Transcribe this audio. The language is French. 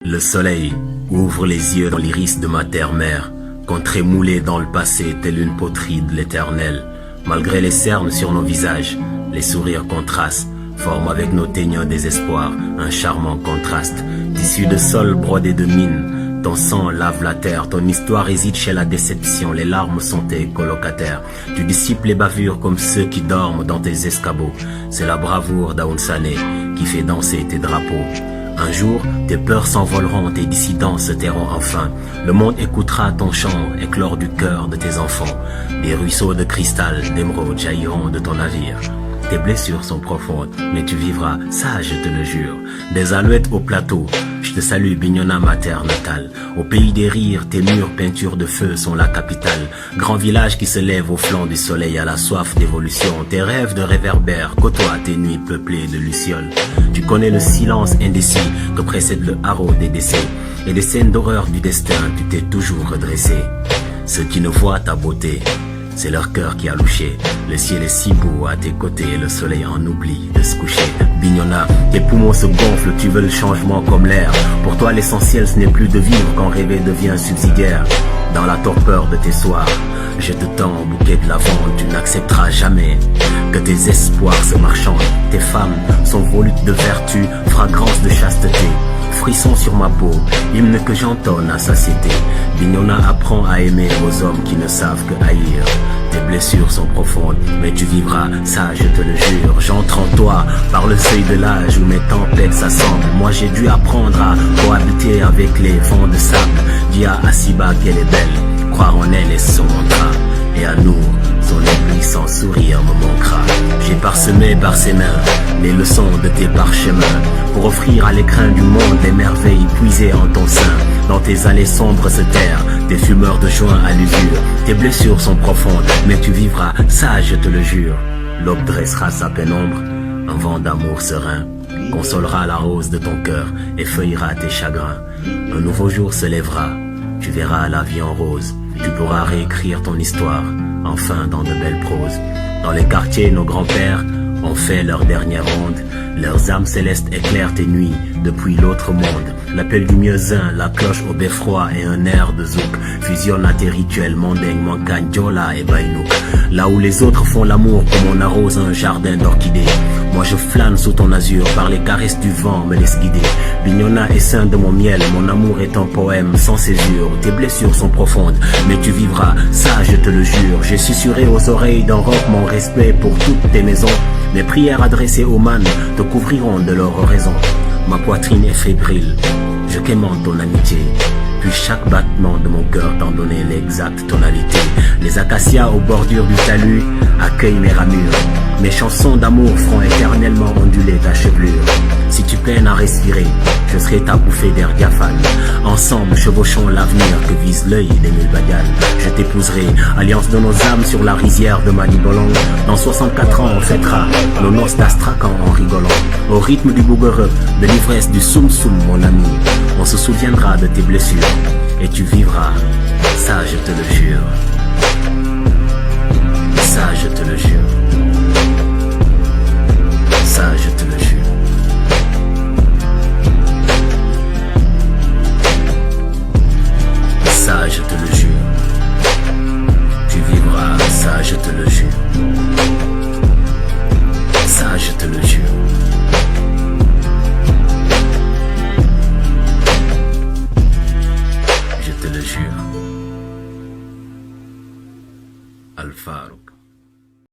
Le soleil ouvre les yeux dans l'iris de ma terre-mère, contrée moulée dans le passé telle une poterie de l'éternel. Malgré les cernes sur nos visages, les sourires contrastent, forment avec nos teigneux désespoir un charmant contraste. Tissu de sol brodé de mine, ton sang lave la terre, ton histoire hésite chez la déception, les larmes sont tes colocataires. Tu dissipes les bavures comme ceux qui dorment dans tes escabeaux. C'est la bravoure d'Aoun Sané qui fait danser tes drapeaux. Un jour, tes peurs s'envoleront, tes dissidents se tairont enfin. Le monde écoutera ton chant éclore du cœur de tes enfants. Des ruisseaux de cristal, d'émeraude jailliront de ton navire. Tes blessures sont profondes, mais tu vivras, ça je te le jure. Des alouettes au plateau, je te salue Bignona, ma terre natale. Au pays des rires, tes murs peintures de feu sont la capitale. Grand village qui se lève au flanc du soleil à la soif d'évolution. Tes rêves de réverbères côtoient tes nuits peuplées de lucioles. Tu connais le silence indécis que précède le haro des décès. Et des scènes d'horreur du destin, tu t'es toujours redressé. Ceux qui ne voient ta beauté, c'est leur cœur qui a louché. Le ciel est si beau à tes côtés, le soleil en oublie de se coucher. Bignona, tes poumons se gonflent, tu veux le changement comme l'air. Pour toi l'essentiel ce n'est plus de vivre quand rêver devient subsidiaire. Dans la torpeur de tes soirs, je te tends un bouquet de lavande. Tu n'accepteras jamais que tes espoirs se marchandent. Tes femmes sont volutes de vertu, fragrance de chasteté. Frisson sur ma peau, hymne que j'entonne à satiété. Bignona apprend à aimer aux hommes qui ne savent que haïr. Tes blessures sont profondes, mais tu vivras, ça je te le jure. J'entre en toi par le seuil de l'âge où mes tempêtes s'assemblent. Moi j'ai dû apprendre à cohabiter avec les vents de sable. Dis à Asiba qu'elle est belle, croire en elle est son mantra. Et à nous, son éblouissant sourire me manquera. J'ai parsemé par ses mains les leçons de tes parchemins pour offrir à l'écrin du monde les merveilles puisées en ton sein. Dans tes allées sombres se terrent des fumeurs de joint à l'usure. Tes blessures sont profondes, mais tu vivras, ça je te le jure. L'aube dressera sa pénombre, un vent d'amour serein consolera la rose de ton cœur, effeuillera tes chagrins. Un nouveau jour se lèvera, tu verras la vie en rose. Tu pourras réécrire ton histoire, enfin dans de belles proses. Dans les quartiers, nos grands-pères ont fait leur dernière ronde. Leurs âmes célestes éclairent tes nuits depuis l'autre monde. L'appel du mieux-un, la cloche au beffroi et un air de zouk fusionnent à tes rituels mondains, Mankagne, Diola et Baïnouk. Là où les autres font l'amour comme on arrose un jardin d'orchidées, moi je flâne sous ton azur, par les caresses du vent me laisse guider. Bignona est saint de mon miel, mon amour est un poème sans césure. Tes blessures sont profondes, mais tu vivras, ça je te le jure. J'ai susurré aux oreilles d'un roc mon respect pour toutes tes maisons. Mes prières adressées aux mânes te couvriront de leur oraison. Ma poitrine est fébrile, je quémande ton amitié. Puis chaque battement de mon cœur t'en donnait l'exacte tonalité. Les acacias aux bordures du talus accueillent mes ramures. Mes chansons d'amour feront éternellement onduler ta chevelure. Si tu peines à respirer, je serai ta bouffée d'air diaphane. Ensemble chevauchons l'avenir que vise l'œil d'Émile Badiane. Je t'épouserai, alliance de nos âmes sur la rizière de Manibolong. Dans 64 ans on fêtera nos noces d'Astrakhan en rigolant. Au rythme du bouguereux, de l'ivresse du soum soum mon ami. On se souviendra de tes blessures et tu vivras, ça je te le jure. Ça je te le jure. Ça je te le jure. Ça je te le jure. Tu vivras, ça je te le jure. Ça je te le jure. Je te le jure. Alfaro.